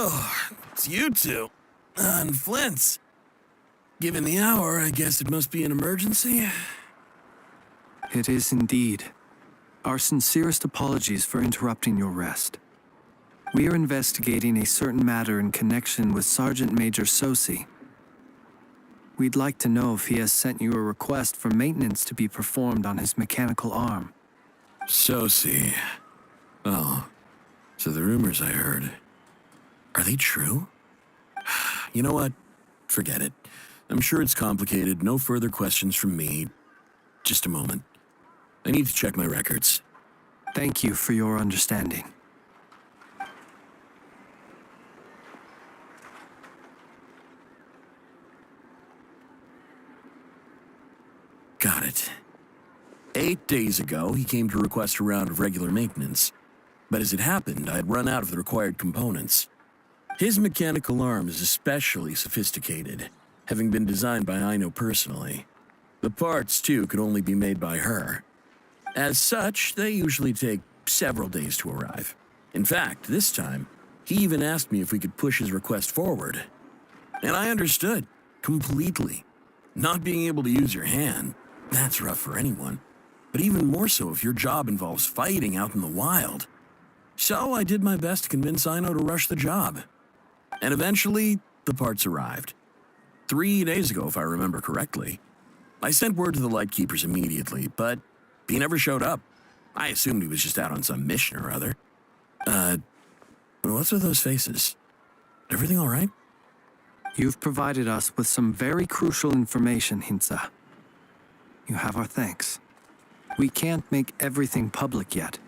Oh, it's you two. And Flint's. Given the hour, I guess it must be an emergency. It is indeed. Our sincerest apologies for interrupting your rest. We are investigating a certain matter in connection with Sergeant Major Sosi. We'd like to know if he has sent you a request for maintenance to be performed on his mechanical arm. Sosi. Oh, so the rumors I heard, are they true? You know what? Forget it. I'm sure it's complicated. No further questions from me. Just a moment. I need to check my records. Thank you for your understanding. Got it. 8 days ago, he came to request a round of regular maintenance. But as it happened, I'd run out of the required components. His mechanical arm is especially sophisticated, having been designed by Aino personally. The parts, too, could only be made by her. As such, they usually take several days to arrive. In fact, this time, he even asked me if we could push his request forward. And I understood, completely. Not being able to use your hand, that's rough for anyone. But even more so if your job involves fighting out in the wild. So I did my best to convince Aino to rush the job. And eventually, the parts arrived. 3 days ago, if I remember correctly. I sent word to the Lightkeepers immediately, but he never showed up. I assumed he was just out on some mission or other. What's with those faces? Everything all right? You've provided us with some very crucial information, Hintsa. You have our thanks. We can't make everything public yet,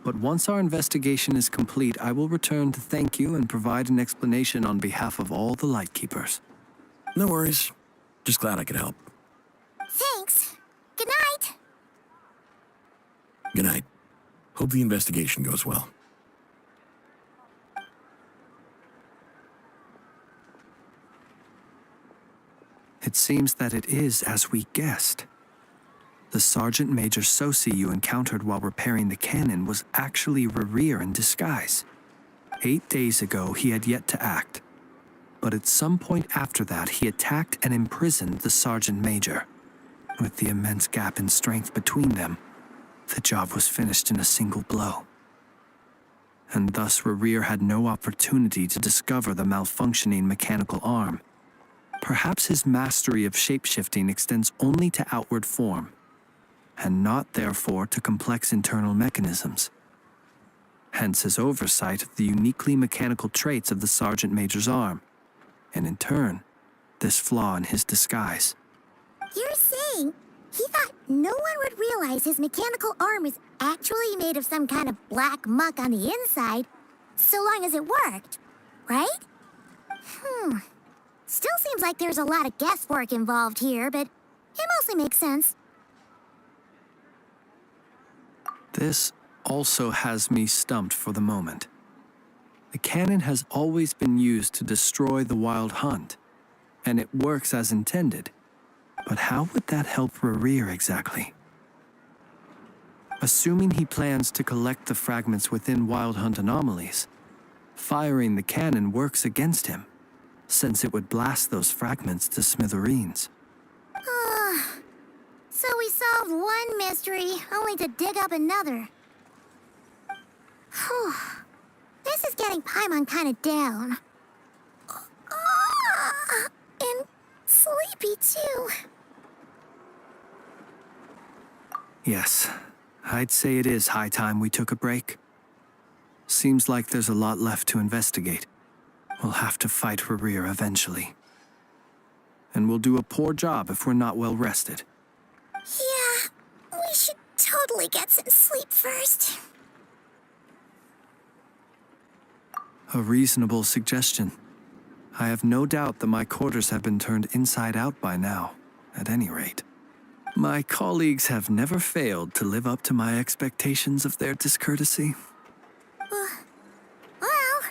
but once our investigation is complete, I will return to thank you and provide an explanation on behalf of all the Lightkeepers. No worries. Just glad I could help. Thanks. Good night. Good night. Hope the investigation goes well. It seems that it is as we guessed. The Sergeant Major Sosi you encountered while repairing the cannon was actually Rerir in disguise. 8 days ago, he had yet to act. But at some point after that, he attacked and imprisoned the Sergeant Major. With the immense gap in strength between them, the job was finished in a single blow. And thus Rerir had no opportunity to discover the malfunctioning mechanical arm. Perhaps his mastery of shapeshifting extends only to outward form, and not therefore to complex internal mechanisms. Hence his oversight of the uniquely mechanical traits of the Sergeant Major's arm, and in turn, this flaw in his disguise. You're saying he thought no one would realize his mechanical arm is actually made of some kind of black muck on the inside, so long as it worked, right? Still seems like there's a lot of guesswork involved here, but it mostly makes sense. This also has me stumped for the moment. The cannon has always been used to destroy the wild hunt, and it works as intended. But how would that help Rerir exactly? Assuming he plans to collect the fragments within wild hunt anomalies, firing the cannon works against him, since it would blast those fragments to smithereens. So we solved one mystery, only to dig up another. Whew. This is getting Paimon kind of down. And sleepy, too. Yes, I'd say it is high time we took a break. Seems like there's a lot left to investigate. We'll have to fight Rerir eventually. And we'll do a poor job if we're not well rested. Yeah, we should totally get some sleep first. A reasonable suggestion. I have no doubt that my quarters have been turned inside out by now, at any rate. My colleagues have never failed to live up to my expectations of their discourtesy. Well,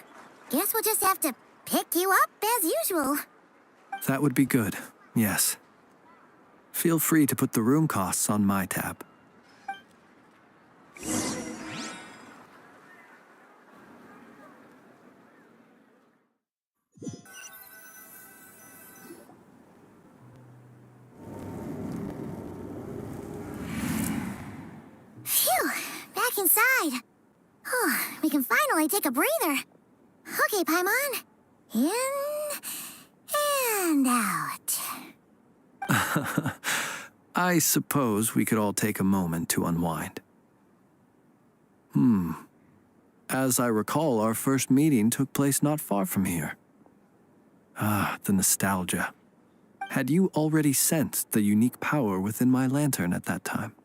guess we'll just have to pick you up as usual. That would be good, yes. Feel free to put the room costs on my tab. can finally take a breather. Okay, Paimon. In and out. I suppose we could all take a moment to unwind. As I recall, our first meeting took place not far from here. Ah, the nostalgia. Had you already sensed the unique power within my lantern at that time?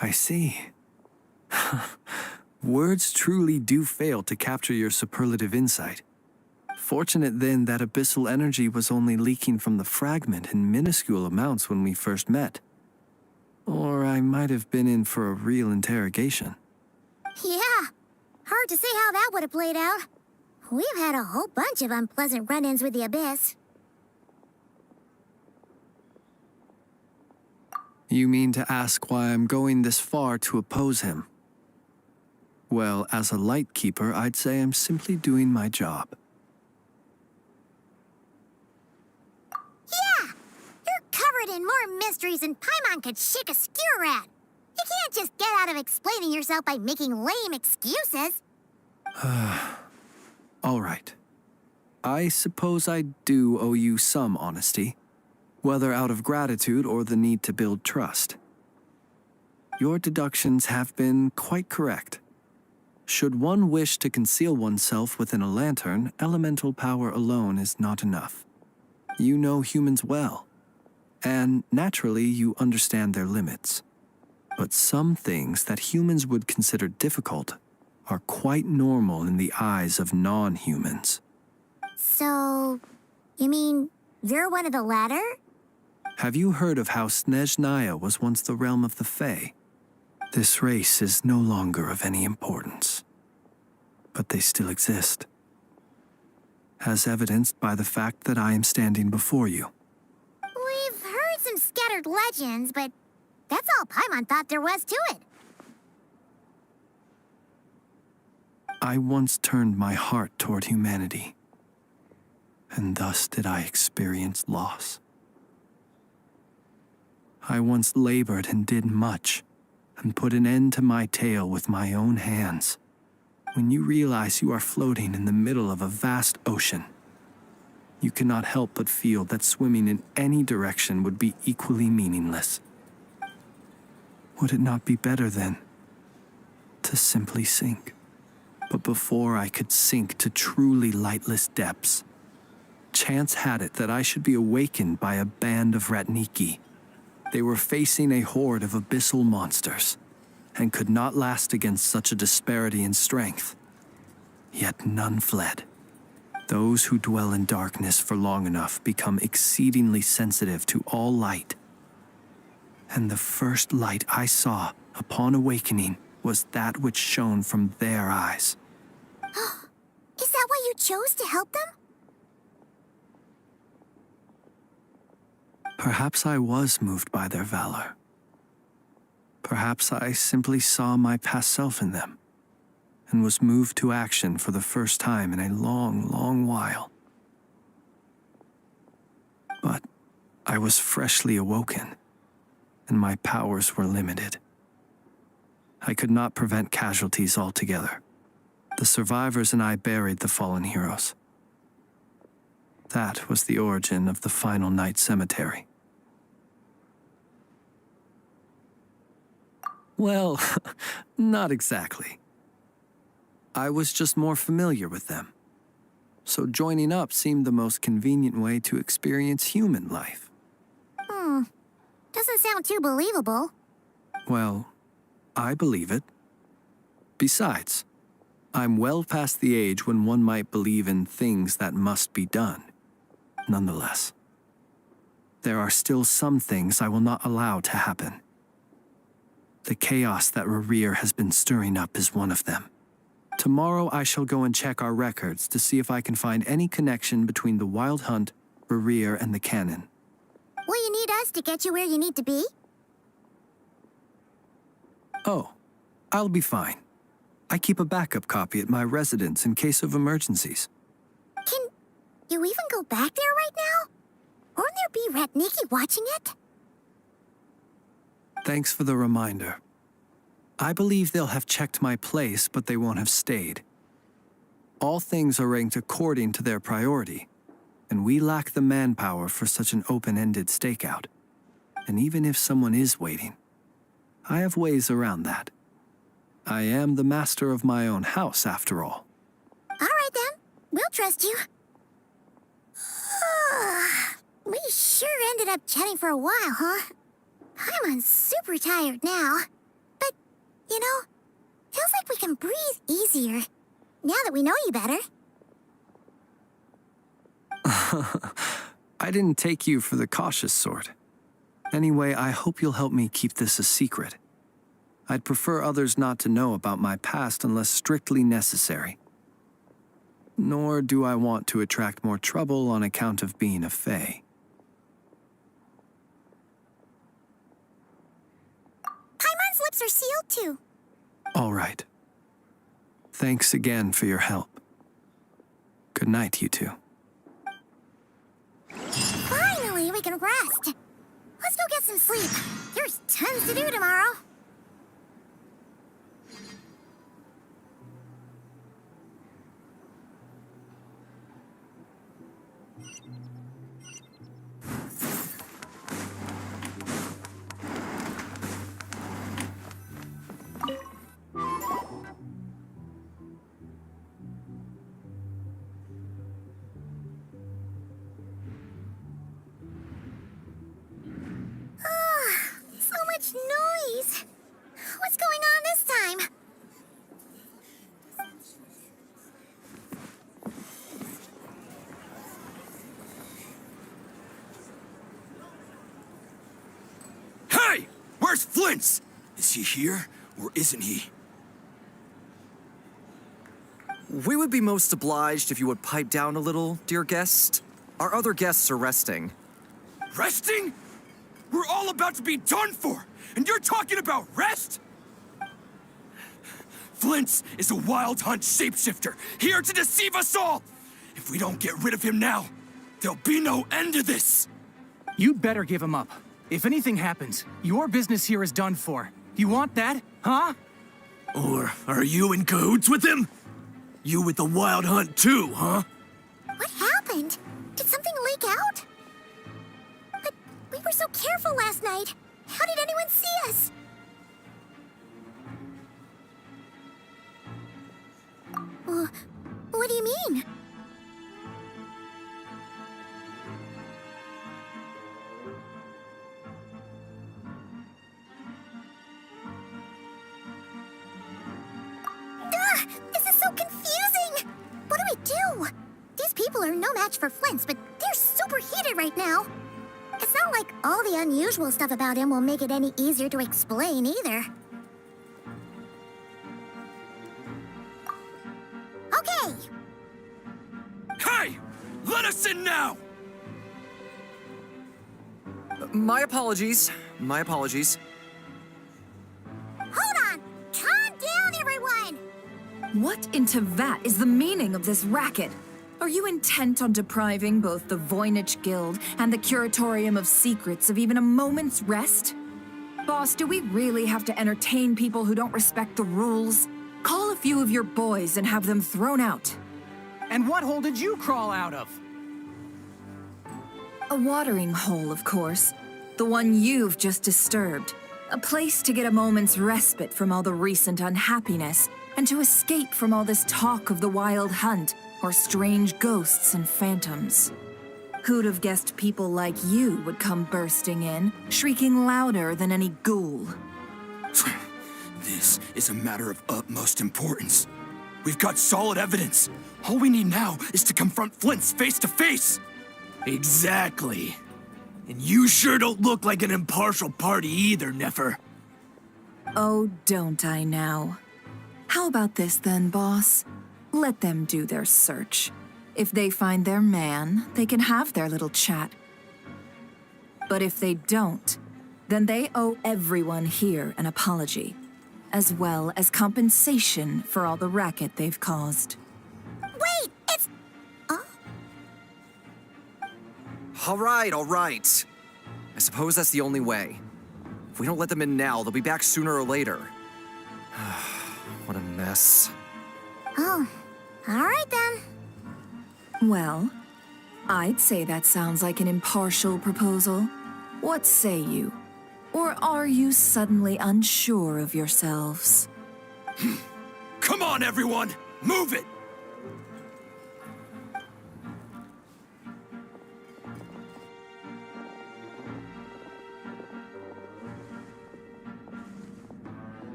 I see. Words truly do fail to capture your superlative insight. Fortunate then that abyssal energy was only leaking from the fragment in minuscule amounts when we first met. Or I might have been in for a real interrogation. Yeah, hard to say how that would have played out. We've had a whole bunch of unpleasant run-ins with the Abyss. You mean to ask why I'm going this far to oppose him? Well, as a light keeper, I'd say I'm simply doing my job. Yeah, you're covered in more mysteries than Paimon could shake a skewer at. You can't just get out of explaining yourself by making lame excuses. All right. I suppose I do owe you some honesty, whether out of gratitude or the need to build trust. Your deductions have been quite correct. Should one wish to conceal oneself within a lantern, elemental power alone is not enough. You know humans well, and naturally you understand their limits. But some things that humans would consider difficult are quite normal in the eyes of non-humans. So, you mean you're one of the latter? Have you heard of how Snezhnaya was once the realm of the Fae? This race is no longer of any importance, but they still exist, as evidenced by the fact that I am standing before you. We've heard some scattered legends, but that's all Paimon thought there was to it. I once turned my heart toward humanity, and thus did I experience loss. I once labored and did much, and put an end to my tale with my own hands. When you realize you are floating in the middle of a vast ocean, you cannot help but feel that swimming in any direction would be equally meaningless. Would it not be better, then, to simply sink? But before I could sink to truly lightless depths, chance had it that I should be awakened by a band of Ratniki. They were facing a horde of abyssal monsters, and could not last against such a disparity in strength. Yet none fled. Those who dwell in darkness for long enough become exceedingly sensitive to all light. And the first light I saw upon awakening was that which shone from their eyes. Is that why you chose to help them? Perhaps I was moved by their valor. Perhaps I simply saw my past self in them, and was moved to action for the first time in a long, long while. But I was freshly awoken, and my powers were limited. I could not prevent casualties altogether. The survivors and I buried the fallen heroes. That was the origin of the final night cemetery. Well, not exactly. I was just more familiar with them. So joining up seemed the most convenient way to experience human life. Doesn't sound too believable. Well, I believe it. Besides, I'm well past the age when one might believe in things that must be done. Nonetheless, there are still some things I will not allow to happen. The chaos that Rerir has been stirring up is one of them. Tomorrow I shall go and check our records to see if I can find any connection between the Wild Hunt, Rerir, and the Canon. Will you need us to get you where you need to be? Oh, I'll be fine. I keep a backup copy at my residence in case of emergencies. Can you even go back there right now? Won't there be Ratniki watching it? Thanks for the reminder. I believe they'll have checked my place, but they won't have stayed. All things are ranked according to their priority, and we lack the manpower for such an open-ended stakeout. And even if someone is waiting, I have ways around that. I am the master of my own house, after all. All right, then. We'll trust you. We sure ended up chatting for a while, huh? I'm super tired now. But, you know, feels like we can breathe easier now that we know you better. I didn't take you for the cautious sort. Anyway, I hope you'll help me keep this a secret. I'd prefer others not to know about my past unless strictly necessary. Nor do I want to attract more trouble on account of being a fae. Paimon's lips are sealed too. All right. Thanks again for your help. Good night, you two. Finally, we can rest. Let's go get some sleep. There's tons to do tomorrow. So much noise. What's going on this time? Hey! Where's Flint's? Is he here, or isn't he? We would be most obliged if you would pipe down a little, dear guest. Our other guests are resting. Resting? We're all about to be done for, and you're talking about rest? Flint's is a wild hunt shapeshifter, here to deceive us all! If we don't get rid of him now, there'll be no end to this! You'd better give him up. If anything happens, your business here is done for. You want that, huh? Or are you in cahoots with him? You with the wild hunt too, huh? What happened? Did something leak out? But we were so careful last night. How did anyone see us? What do you mean? This is so confusing! What do we do? These people are no match for Flint's, but they're super heated right now. It's not like all the unusual stuff about him will make it any easier to explain either. Okay! Hey! Let us in now! My apologies. My apologies. Hold on! Calm down, everyone! What in Tevat is the meaning of this racket? Are you intent on depriving both the Voynich Guild and the Curatorium of Secrets of even a moment's rest? Boss, do we really have to entertain people who don't respect the rules? Call a few of your boys and have them thrown out. And what hole did you crawl out of? A watering hole, of course. The one you've just disturbed. A place to get a moment's respite from all the recent unhappiness and to escape from all this talk of the wild hunt or strange ghosts and phantoms. Who'd have guessed people like you would come bursting in, shrieking louder than any ghoul? This is a matter of utmost importance. We've got solid evidence. All we need now is to confront Flint's face to face. Exactly. And you sure don't look like an impartial party either, Nefer. Oh, don't I now? How about this then, boss? Let them do their search. If they find their man, they can have their little chat. But if they don't, then they owe everyone here an apology, as well as compensation for all the racket they've caused. Wait, it's... All right. I suppose that's the only way. If we don't let them in now, they'll be back sooner or later. What a mess. Oh, all right then. Well, I'd say that sounds like an impartial proposal. What say you? Or are you suddenly unsure of yourselves? Come on, everyone! Move it!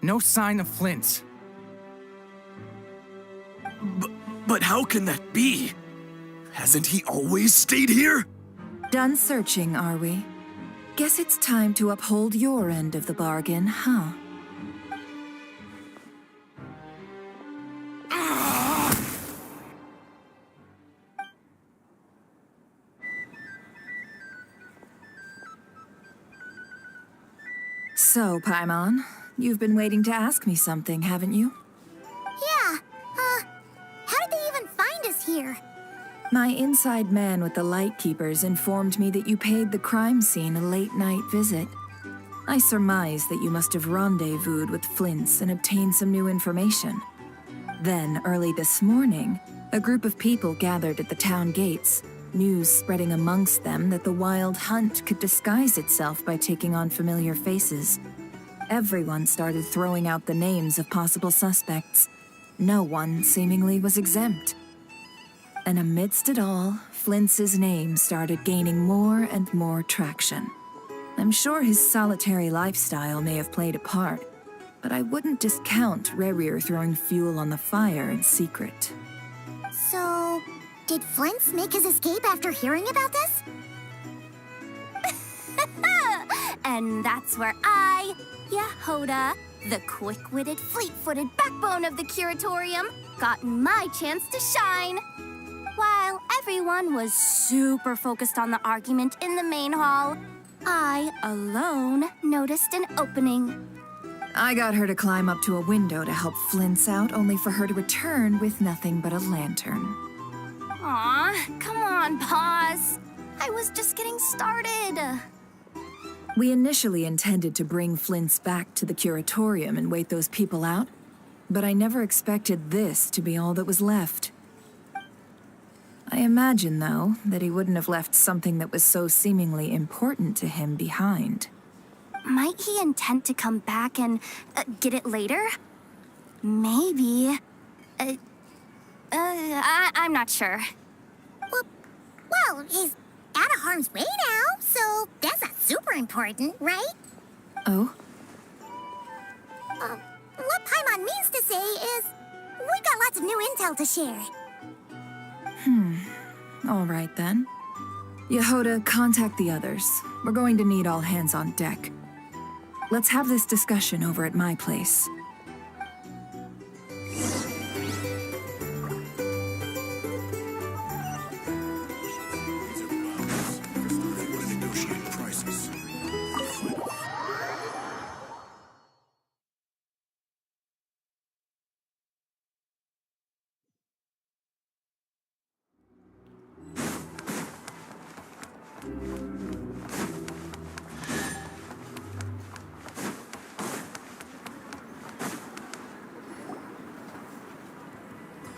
No sign of Flint's. But how can that be? Hasn't he always stayed here? Done searching, are we? Guess it's time to uphold your end of the bargain, huh? So, Paimon, you've been waiting to ask me something, haven't you? Yeah, how did they even find us here? My inside man with the Lightkeepers informed me that you paid the crime scene a late-night visit. I surmise that you must have rendezvoused with Flint's and obtained some new information. Then, early this morning, a group of people gathered at the town gates, news spreading amongst them that the wild hunt could disguise itself by taking on familiar faces. Everyone started throwing out the names of possible suspects. No one, seemingly, was exempt. And amidst it all, Flint's name started gaining more and more traction. I'm sure his solitary lifestyle may have played a part, but I wouldn't discount Rerir throwing fuel on the fire in secret. So, did Flint's make his escape after hearing about this? And that's where I, Yehoda, the quick-witted, fleet-footed backbone of the Curatorium, got my chance to shine. While everyone was super focused on the argument in the main hall, I alone noticed an opening. I got her to climb up to a window to help Flint's out, only for her to return with nothing but a lantern. Aw, come on, Paz. I was just getting started. We initially intended to bring Flint's back to the Curatorium and wait those people out, but I never expected this to be all that was left. I imagine, though, that he wouldn't have left something that was so seemingly important to him behind. Might he intend to come back and get it later? Maybe. I'm not sure. Well, he's out of harm's way now, so that's not super important, right? Oh? What Paimon means to say is, we've got lots of new intel to share. All right, then. Yehoda, contact the others. We're going to need all hands on deck. Let's have this discussion over at my place.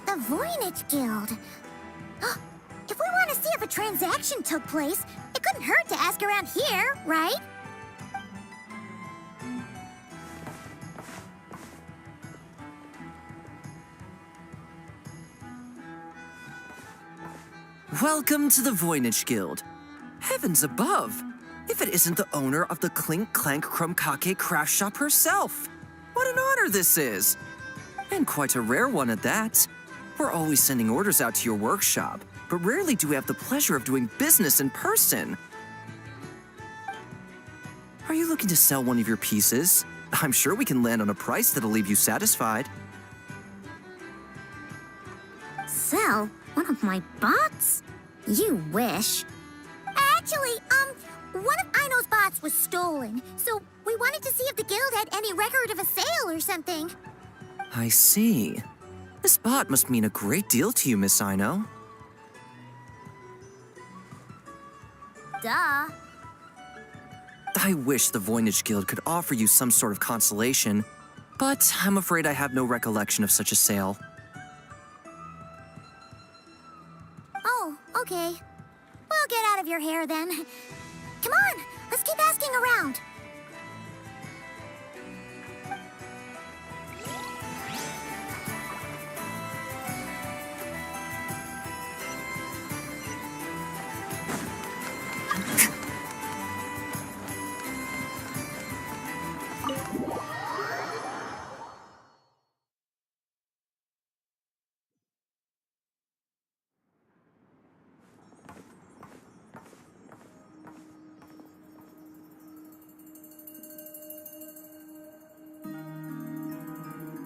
The Voynich Guild. If we want to see if a transaction took place, it couldn't hurt to ask around here, right? Welcome to the Voynich Guild. Heavens above! If it isn't the owner of the Clink Clank Krumkake craft shop herself! What an honor this is! And quite a rare one at that. We're always sending orders out to your workshop, but rarely do we have the pleasure of doing business in person. Are you looking to sell one of your pieces? I'm sure we can land on a price that'll leave you satisfied. Sell one of my bots? You wish. Actually, one of Aino's bots was stolen, so we wanted to see if the guild had any record of a sale or something. I see. This bot must mean a great deal to you, Miss Ino. Duh. I wish the Voynich Guild could offer you some sort of consolation, but I'm afraid I have no recollection of such a sale. Oh, okay. We'll get out of your hair then. Come on, let's keep asking around.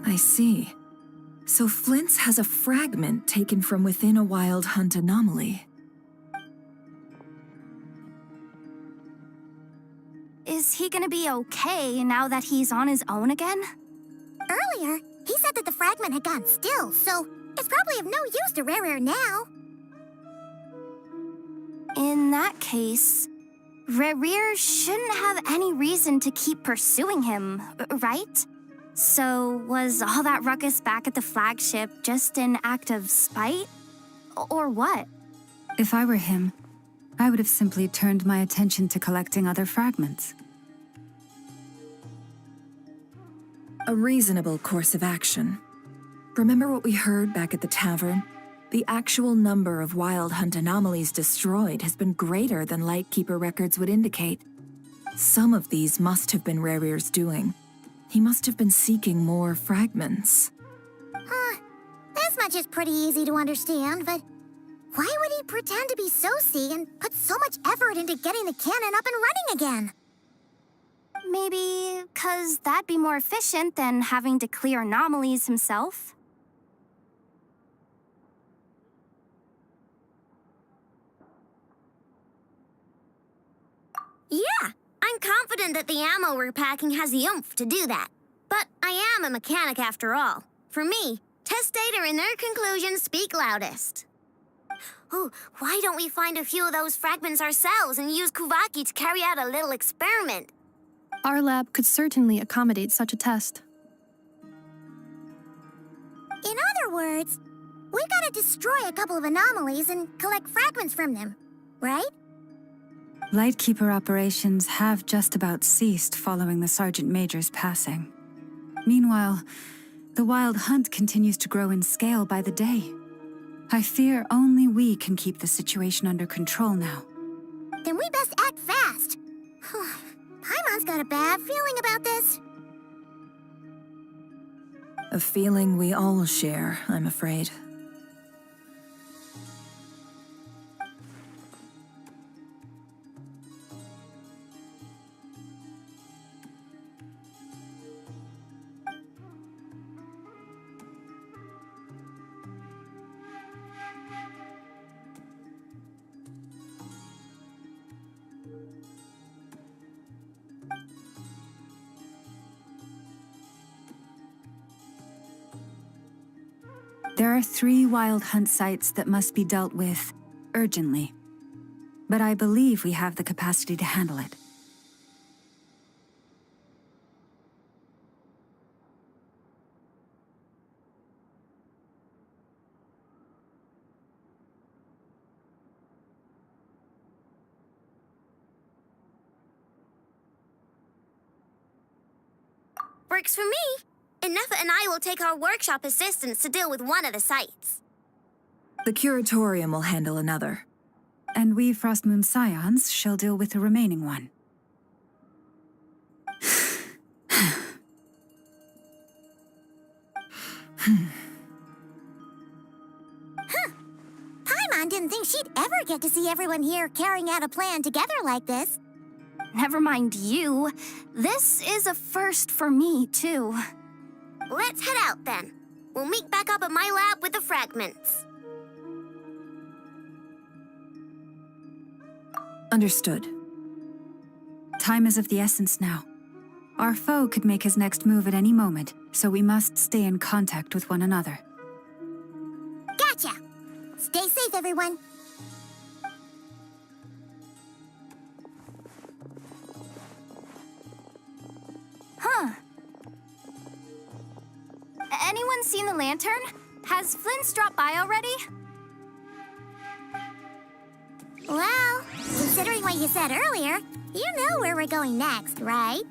I see. So Flint's has a fragment taken from within a wild hunt anomaly. Is he gonna be okay now that he's on his own again? Earlier, he said that the fragment had gone still, so it's probably of no use to Rare now. In that case, Rare shouldn't have any reason to keep pursuing him, right? So was all that ruckus back at the flagship just an act of spite? Or what? If I were him, I would have simply turned my attention to collecting other fragments. A reasonable course of action. Remember what we heard back at the tavern? The actual number of wild hunt anomalies destroyed has been greater than Lightkeeper records would indicate. Some of these must have been Rare's doing. He must have been seeking more fragments. This much is pretty easy to understand, but why would he pretend to be Soci and put so much effort into getting the cannon up and running again? Maybe 'cause that'd be more efficient than having to clear anomalies himself? Yeah, I'm confident that the ammo we're packing has the oomph to do that. But I am a mechanic after all. For me, test data and their conclusions speak loudest. Oh, why don't we find a few of those fragments ourselves and use Kuvaki to carry out a little experiment? Our lab could certainly accommodate such a test. In other words, we gotta destroy a couple of anomalies and collect fragments from them, right? Lightkeeper operations have just about ceased following the Sergeant Major's passing. Meanwhile, the Wild Hunt continues to grow in scale by the day. I fear only we can keep the situation under control now. Then we best act fast. Paimon's got a bad feeling about this. A feeling we all share, I'm afraid. There are 3 Wild Hunt sites that must be dealt with urgently. But I believe we have the capacity to handle it. Works for me. Enough and I will take our workshop assistants to deal with one of the sites. The Curatorium will handle another. And we Frostmoon Scions shall deal with the remaining one. Paimon didn't think she'd ever get to see everyone here carrying out a plan together like this. Never mind you. This is a first for me, too. Let's head out then. We'll meet back up at my lab with the fragments. Understood. Time is of the essence now. Our foe could make his next move at any moment, so we must stay in contact with one another. Gotcha! Stay safe, everyone. Anyone seen the lantern? Has Flint's dropped by already? Well, considering what you said earlier, you know where we're going next, right?